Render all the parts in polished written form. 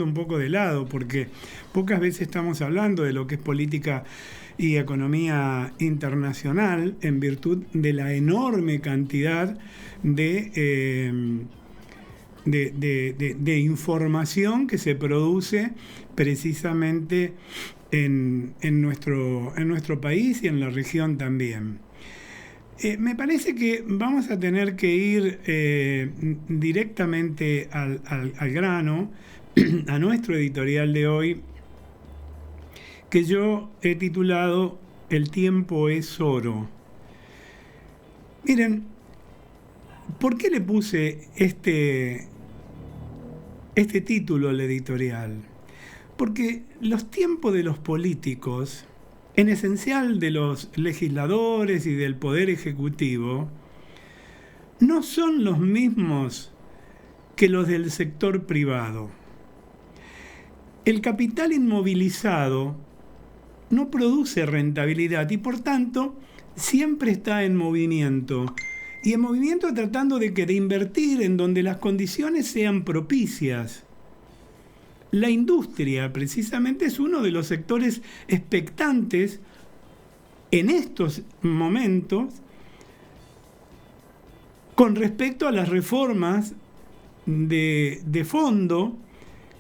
un poco de lado, porque pocas veces estamos hablando de lo que es política y economía internacional en virtud de la enorme cantidad de información que se produce precisamente en nuestro país y en la región también. Me parece que vamos a tener que ir directamente al grano, a nuestro editorial de hoy, que yo he titulado El tiempo es oro. Miren, ¿por qué le puse este título al editorial? Porque los tiempos de los políticos, en esencial de los legisladores y del poder ejecutivo, no son los mismos que los del sector privado. El capital inmovilizado no produce rentabilidad y por tanto siempre está en movimiento. Y en movimiento tratando de invertir en donde las condiciones sean propicias. La industria precisamente es uno de los sectores expectantes en estos momentos con respecto a las reformas de fondo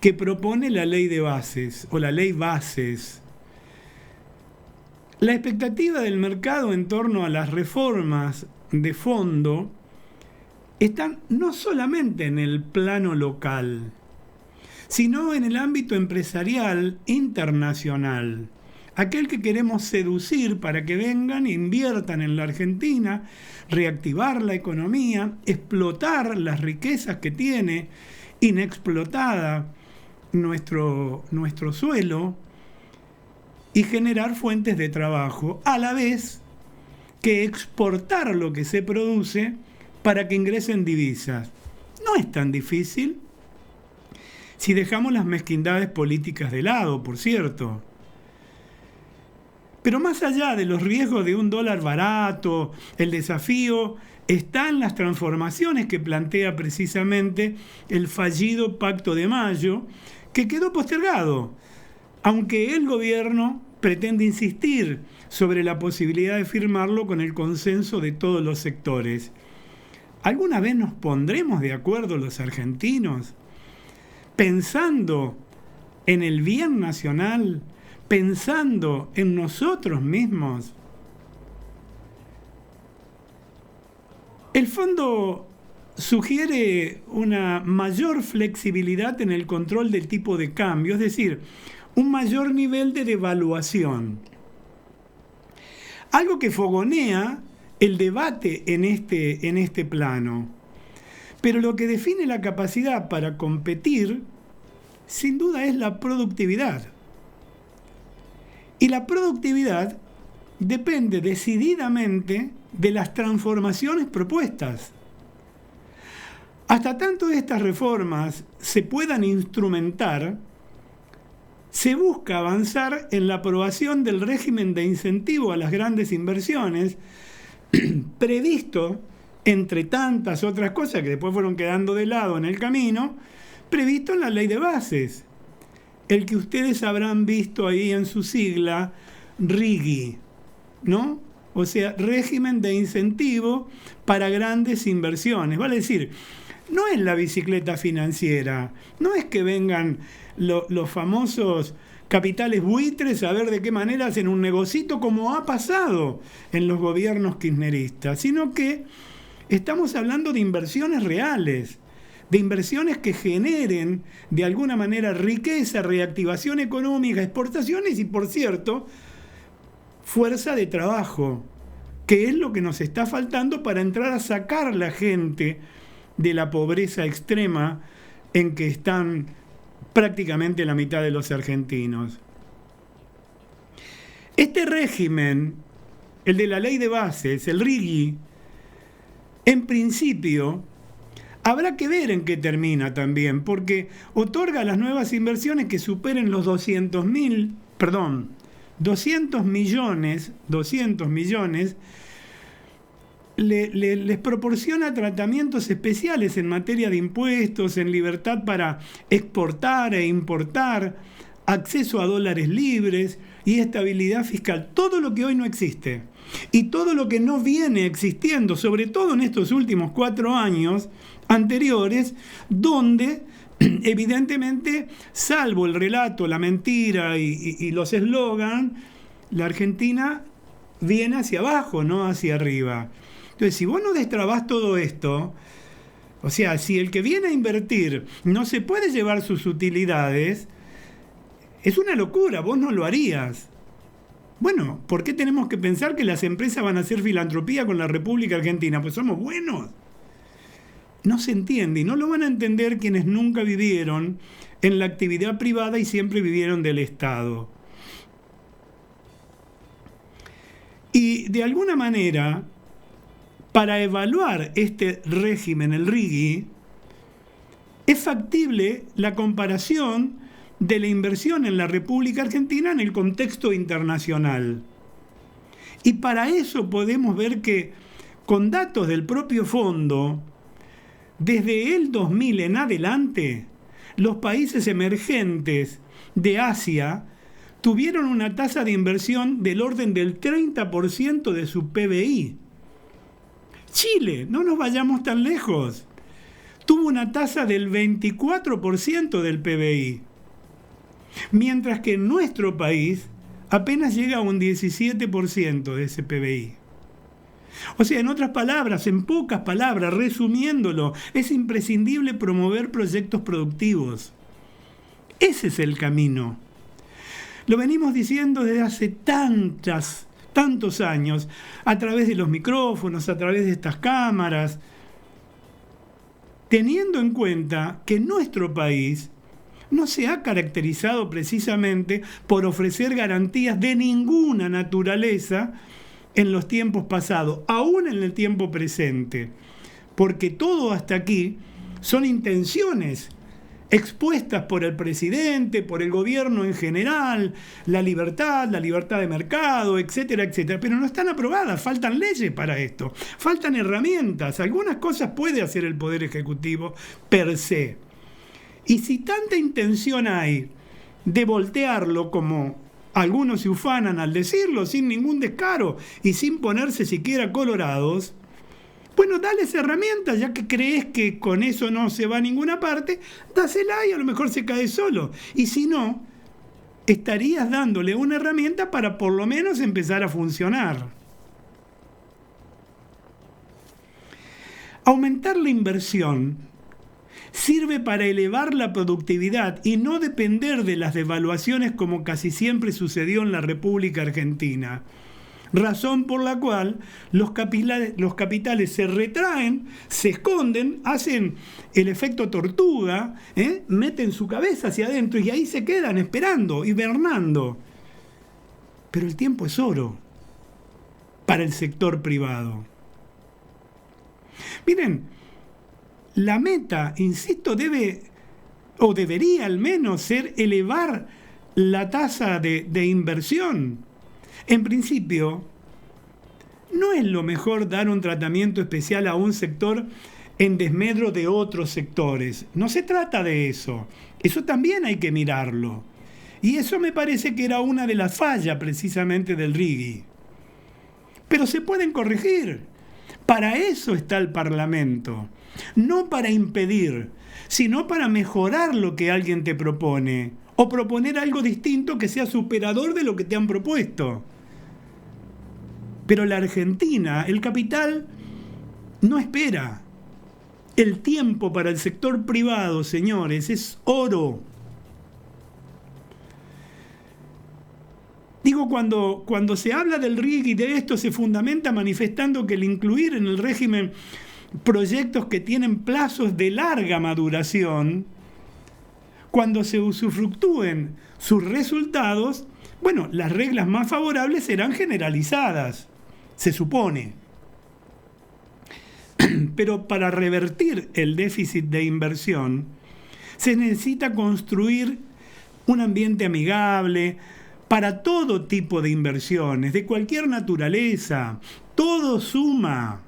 que propone la ley de bases o la ley bases. La expectativa del mercado en torno a las reformas de fondo están no solamente en el plano local, sino en el ámbito empresarial internacional, aquel que queremos seducir para que vengan e inviertan en la Argentina, reactivar la economía, explotar las riquezas que tiene inexplotada nuestro suelo y generar fuentes de trabajo, a la vez que exportar lo que se produce para que ingresen divisas. No es tan difícil si dejamos las mezquindades políticas de lado, por cierto. Pero más allá de los riesgos de un dólar barato, el desafío está en las transformaciones que plantea precisamente el fallido Pacto de Mayo, que quedó postergado, aunque el gobierno pretende insistir sobre la posibilidad de firmarlo con el consenso de todos los sectores. ¿Alguna vez nos pondremos de acuerdo los argentinos? Pensando en el bien nacional, pensando en nosotros mismos. El fondo sugiere una mayor flexibilidad en el control del tipo de cambio, es decir, un mayor nivel de devaluación. Algo que fogonea el debate en este plano. Pero lo que define la capacidad para competir, sin duda, es la productividad. Y la productividad depende decididamente de las transformaciones propuestas. Hasta tanto estas reformas se puedan instrumentar, se busca avanzar en la aprobación del régimen de incentivo a las grandes inversiones, previsto, entre tantas otras cosas que después fueron quedando de lado en el camino, previsto en la ley de bases, el que ustedes habrán visto ahí en su sigla, RIGI, ¿no? O sea, régimen de incentivo para grandes inversiones. Vale decir, no es la bicicleta financiera, no es que vengan los famosos capitales buitres a ver de qué manera hacen un negocito como ha pasado en los gobiernos kirchneristas, sino que estamos hablando de inversiones reales, de inversiones que generen de alguna manera riqueza, reactivación económica, exportaciones y, por cierto, fuerza de trabajo, que es lo que nos está faltando para entrar a sacar a la gente de la pobreza extrema en que están prácticamente la mitad de los argentinos. Este régimen, el de la ley de bases, el RIGI, en principio, habrá que ver en qué termina también, porque otorga a las nuevas inversiones que superen los 200 millones, les proporciona tratamientos especiales en materia de impuestos, en libertad para exportar e importar, acceso a dólares libres y estabilidad fiscal. Todo lo que hoy no existe y todo lo que no viene existiendo, sobre todo en estos últimos 4 años anteriores, donde evidentemente, salvo el relato, la mentira y los eslogans, la Argentina viene hacia abajo, no hacia arriba. Entonces, si vos no destrabás todo esto, o sea, si el que viene a invertir no se puede llevar sus utilidades, es una locura, vos no lo harías. Bueno, ¿por qué tenemos que pensar que las empresas van a hacer filantropía con la República Argentina? Pues somos buenos. No se entiende y no lo van a entender quienes nunca vivieron en la actividad privada y siempre vivieron del Estado. Y de alguna manera, para evaluar este régimen, el RIGI, es factible la comparación de la inversión en la República Argentina en el contexto internacional. Y para eso podemos ver que, con datos del propio fondo, desde el 2000 en adelante, los países emergentes de Asia tuvieron una tasa de inversión del orden del 30% de su PBI. Chile, no nos vayamos tan lejos, tuvo una tasa del 24% del PBI, mientras que en nuestro país apenas llega a un 17% de ese PBI. O sea, en otras palabras, en pocas palabras, resumiéndolo, es imprescindible promover proyectos productivos. Ese es el camino. Lo venimos diciendo desde hace tantos años, a través de los micrófonos, a través de estas cámaras, teniendo en cuenta que nuestro país no se ha caracterizado precisamente por ofrecer garantías de ninguna naturaleza en los tiempos pasados, aún en el tiempo presente, porque todo hasta aquí son intenciones expuestas por el presidente, por el gobierno en general, la libertad de mercado, etcétera, etcétera, pero no están aprobadas, faltan leyes para esto, faltan herramientas, algunas cosas puede hacer el Poder Ejecutivo per se. Y si tanta intención hay de voltearlo, como algunos se ufanan al decirlo, sin ningún descaro y sin ponerse siquiera colorados, bueno, dales herramientas, ya que crees que con eso no se va a ninguna parte, dásela y a lo mejor se cae solo. Y si no, estarías dándole una herramienta para por lo menos empezar a funcionar. Aumentar la inversión sirve para elevar la productividad y no depender de las devaluaciones como casi siempre sucedió en la República Argentina. Razón por la cual los capitales se retraen, se esconden, hacen el efecto tortuga, meten su cabeza hacia adentro y ahí se quedan esperando, hibernando. Pero el tiempo es oro para el sector privado. Miren, la meta, insisto, debería al menos ser elevar la tasa de inversión. En principio, no es lo mejor dar un tratamiento especial a un sector en desmedro de otros sectores. No se trata de eso. Eso también hay que mirarlo. Y eso me parece que era una de las fallas precisamente del RIGI. Pero se pueden corregir. Para eso está el Parlamento. No para impedir, sino para mejorar lo que alguien te propone. O proponer algo distinto que sea superador de lo que te han propuesto. Pero la Argentina, el capital, no espera. El tiempo para el sector privado, señores, es oro. Digo, cuando se habla del RIGI y de esto, se fundamenta manifestando que el incluir en el régimen proyectos que tienen plazos de larga maduración, cuando se usufructúen sus resultados, bueno, las reglas más favorables serán generalizadas, se supone. Pero para revertir el déficit de inversión, se necesita construir un ambiente amigable para todo tipo de inversiones, de cualquier naturaleza. Todo suma.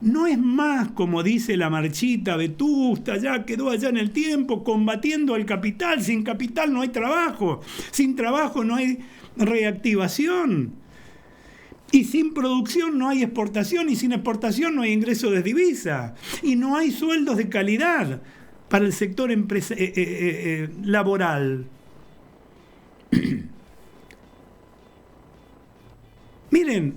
no es más, como dice la marchita vetusta, ya quedó allá en el tiempo, combatiendo al capital. Sin capital no hay trabajo, sin trabajo no hay reactivación, y sin producción no hay exportación, y sin exportación no hay ingreso de divisa, y no hay sueldos de calidad para el sector laboral. Miren,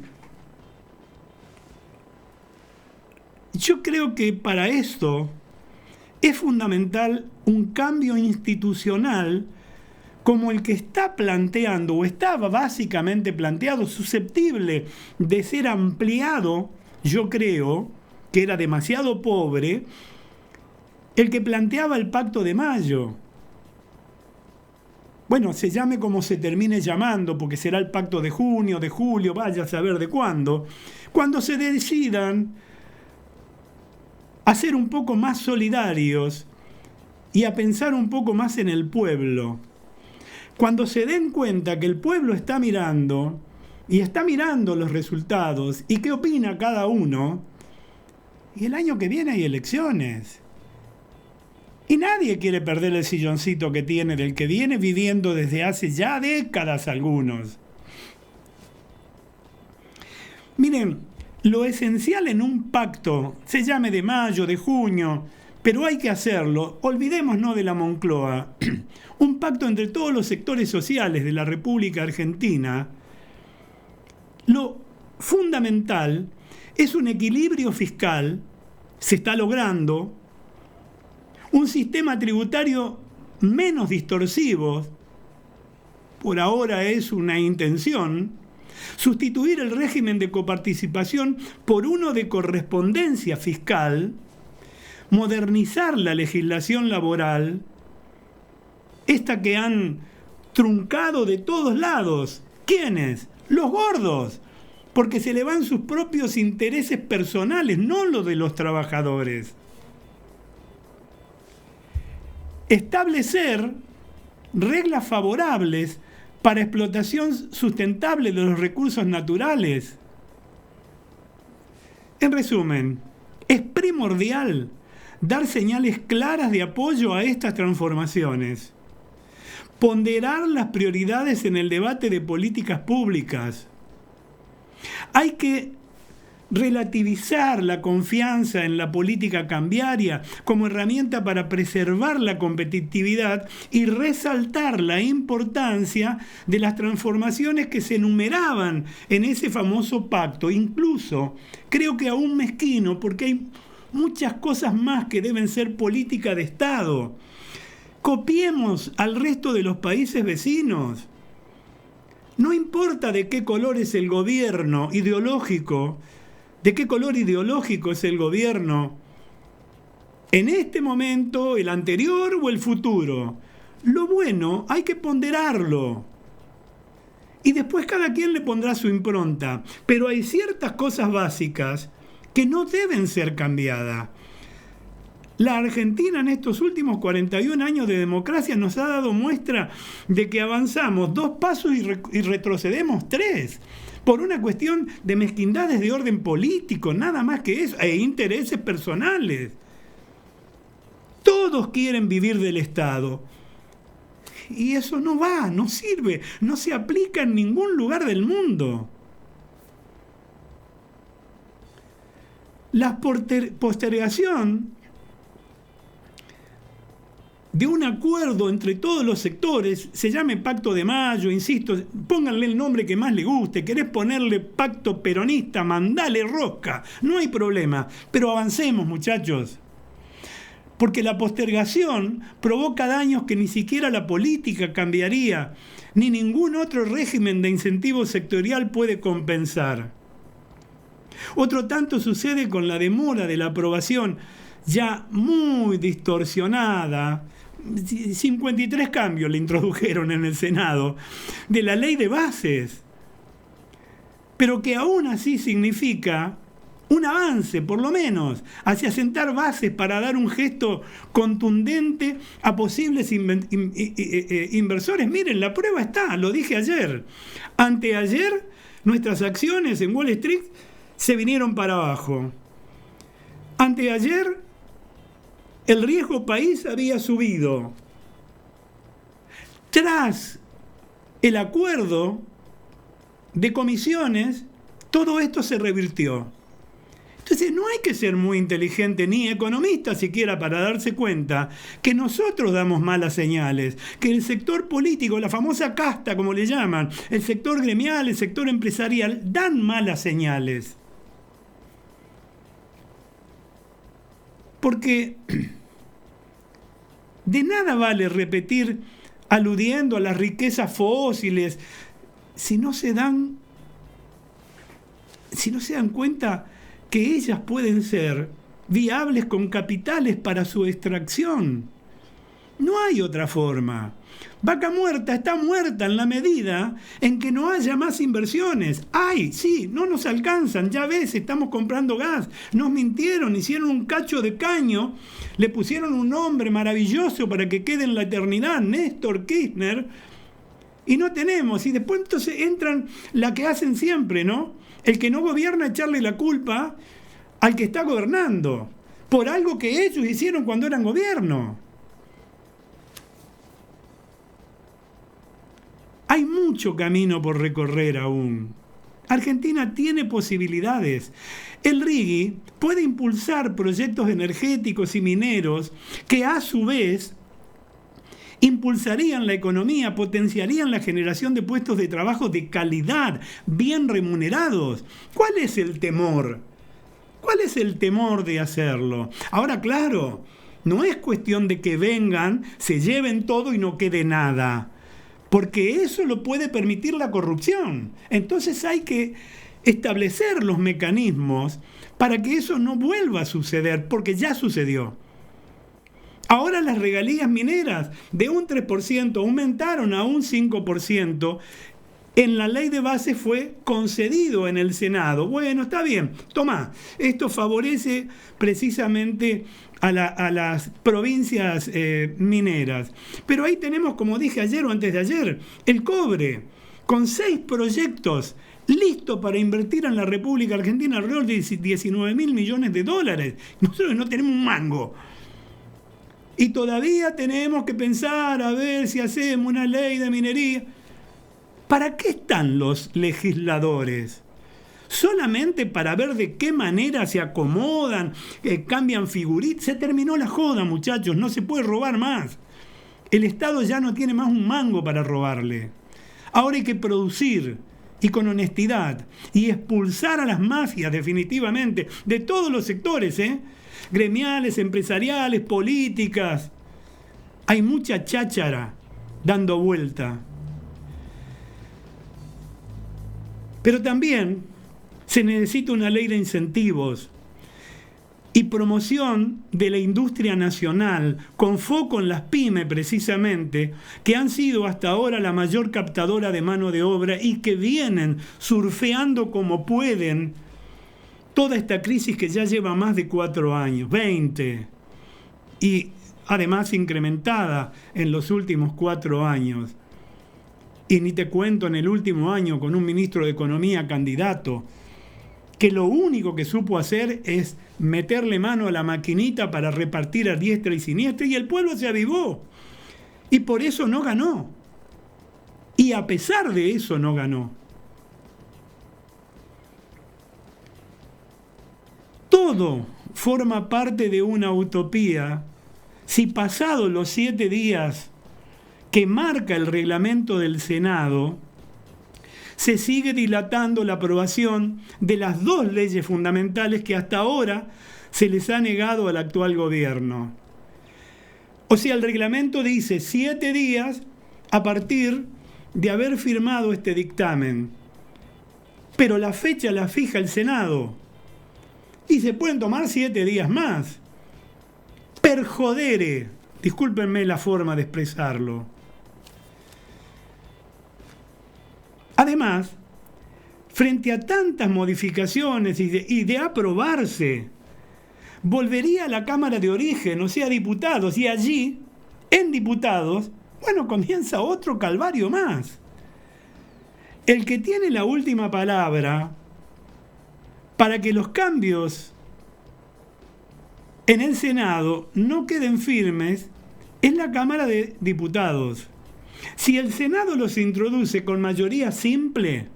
yo creo que para esto es fundamental un cambio institucional como el que está planteando, o estaba básicamente planteado, susceptible de ser ampliado. Yo creo que era demasiado pobre el que planteaba el Pacto de Mayo. Bueno, se llame como se termine llamando, porque será el Pacto de junio, de julio, vaya a saber de cuándo, cuando se decidan a ser un poco más solidarios y a pensar un poco más en el pueblo. Cuando se den cuenta que el pueblo está mirando, y está mirando los resultados, y qué opina cada uno, y el año que viene hay elecciones. Y nadie quiere perder el silloncito que tiene, del que viene viviendo desde hace ya décadas algunos. Miren, lo esencial en un pacto, se llame de mayo, de junio, pero hay que hacerlo, olvidémonos de la Moncloa, un pacto entre todos los sectores sociales de la República Argentina. Lo fundamental es un equilibrio fiscal, se está logrando, un sistema tributario menos distorsivo, por ahora es una intención, sustituir el régimen de coparticipación por uno de correspondencia fiscal, modernizar la legislación laboral, esta que han truncado de todos lados. ¿Quiénes? Los gordos, porque se le van sus propios intereses personales, no los de los trabajadores. Establecer reglas favorables para explotación sustentable de los recursos naturales. En resumen, es primordial dar señales claras de apoyo a estas transformaciones, ponderar las prioridades en el debate de políticas públicas. Hay que relativizar la confianza en la política cambiaria como herramienta para preservar la competitividad y resaltar la importancia de las transformaciones que se enumeraban en ese famoso pacto. Incluso creo que aún mezquino, porque hay muchas cosas más que deben ser política de Estado. Copiemos al resto de los países vecinos. No importa de qué color es el gobierno ideológico, de qué color ideológico es el gobierno, en este momento, el anterior o el futuro. Lo bueno hay que ponderarlo. Y después cada quien le pondrá su impronta. Pero hay ciertas cosas básicas que no deben ser cambiadas. La Argentina en estos últimos 41 años de democracia nos ha dado muestra de que avanzamos 2 pasos y retrocedemos 3. Por una cuestión de mezquindades de orden político, nada más que eso, e intereses personales. Todos quieren vivir del Estado. Y eso no va, no sirve, no se aplica en ningún lugar del mundo. La postergación de un acuerdo entre todos los sectores, se llame Pacto de Mayo, insisto, pónganle el nombre que más le guste, querés ponerle Pacto Peronista, mandale rosca, no hay problema, pero avancemos, muchachos, porque la postergación provoca daños que ni siquiera la política cambiaría, ni ningún otro régimen de incentivo sectorial puede compensar. Otro tanto sucede con la demora de la aprobación, ya muy distorsionada. 53 cambios le introdujeron en el Senado de la ley de bases, pero que aún así significa un avance, por lo menos, hacia sentar bases para dar un gesto contundente a posibles inversores. Miren, la prueba está, lo dije ayer. Anteayer, nuestras acciones en Wall Street se vinieron para abajo. Anteayer, el riesgo país había subido. Tras el acuerdo de comisiones, todo esto se revirtió. Entonces no hay que ser muy inteligente ni economista siquiera para darse cuenta que nosotros damos malas señales, que el sector político, la famosa casta como le llaman, el sector gremial, el sector empresarial, dan malas señales. Porque de nada vale repetir aludiendo a las riquezas fósiles si no se dan cuenta que ellas pueden ser viables con capitales para su extracción. No hay otra forma. Vaca muerta está muerta en la medida en que no haya más inversiones. Sí, no nos alcanzan, ya ves, estamos comprando gas. Nos mintieron, hicieron un cacho de caño, le pusieron un nombre maravilloso para que quede en la eternidad, Néstor Kirchner, y no tenemos. Y después entonces entran la que hacen siempre, ¿no? El que no gobierna, echarle la culpa al que está gobernando, por algo que ellos hicieron cuando eran gobierno. Hay mucho camino por recorrer aún. Argentina tiene posibilidades. El RIGI puede impulsar proyectos energéticos y mineros que a su vez impulsarían la economía, potenciarían la generación de puestos de trabajo de calidad, bien remunerados. ¿Cuál es el temor? ¿Cuál es el temor de hacerlo? Ahora, claro, no es cuestión de que vengan, se lleven todo y no quede nada, porque eso lo puede permitir la corrupción. Entonces hay que establecer los mecanismos para que eso no vuelva a suceder, porque ya sucedió. Ahora las regalías mineras de un 3% aumentaron a un 5%. En la ley de base fue concedido en el Senado. Bueno, está bien, tomá, esto favorece precisamente a las provincias mineras. Pero ahí tenemos, como dije ayer o antes de ayer, el cobre, con 6 proyectos listos para invertir en la República Argentina alrededor de 19.000 millones de dólares. Nosotros no tenemos un mango. Y todavía tenemos que pensar a ver si hacemos una ley de minería. ¿Para qué están los legisladores? Solamente para ver de qué manera se acomodan, cambian figuritas. Se terminó la joda, muchachos, no se puede robar más. El Estado ya no tiene más un mango para robarle. Ahora hay que producir, y con honestidad, y expulsar a las mafias definitivamente, de todos los sectores, gremiales, empresariales, políticas. Hay mucha cháchara dando vuelta. Pero también se necesita una ley de incentivos y promoción de la industria nacional, con foco en las pymes precisamente, que han sido hasta ahora la mayor captadora de mano de obra y que vienen surfeando como pueden toda esta crisis que ya lleva más de 4 años, 20, y además incrementada en los últimos 4 años. Y ni te cuento en el último año con un ministro de Economía candidato, que lo único que supo hacer es meterle mano a la maquinita para repartir a diestra y siniestra, y el pueblo se avivó. Y por eso no ganó. Y a pesar de eso no ganó. Todo forma parte de una utopía si pasados los 7 días que marca el reglamento del Senado, se sigue dilatando la aprobación de las 2 leyes fundamentales que hasta ahora se les ha negado al actual gobierno. O sea, el reglamento dice 7 días a partir de haber firmado este dictamen, pero la fecha la fija el Senado y se pueden tomar 7 días más. Per jodere, discúlpenme la forma de expresarlo. Además, frente a tantas modificaciones y de aprobarse, volvería a la Cámara de Origen, o sea, diputados, y allí, en diputados, bueno, comienza otro calvario más. El que tiene la última palabra para que los cambios en el Senado no queden firmes es la Cámara de Diputados. Si el Senado los introduce con mayoría simple,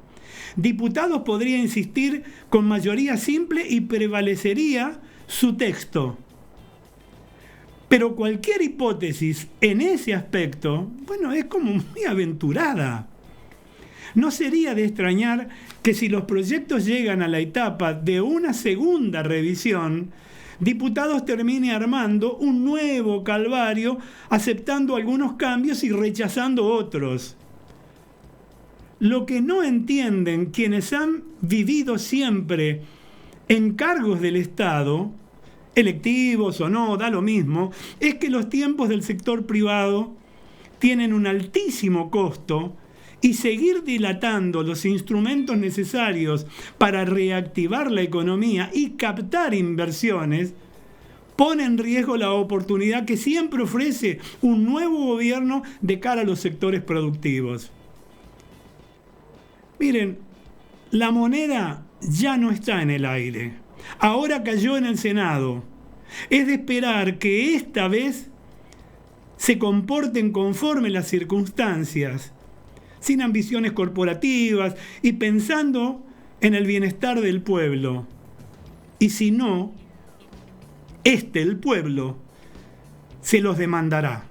Diputados podría insistir con mayoría simple y prevalecería su texto. Pero cualquier hipótesis en ese aspecto, bueno, es como muy aventurada. No sería de extrañar que si los proyectos llegan a la etapa de una segunda revisión, Diputados termine armando un nuevo calvario, aceptando algunos cambios y rechazando otros. Lo que no entienden quienes han vivido siempre en cargos del Estado, electivos o no, da lo mismo, es que los tiempos del sector privado tienen un altísimo costo y seguir dilatando los instrumentos necesarios para reactivar la economía y captar inversiones pone en riesgo la oportunidad que siempre ofrece un nuevo gobierno de cara a los sectores productivos. Miren, la moneda ya no está en el aire. Ahora cayó en el Senado. Es de esperar que esta vez se comporten conforme las circunstancias, sin ambiciones corporativas y pensando en el bienestar del pueblo. Y si no, el pueblo, se los demandará.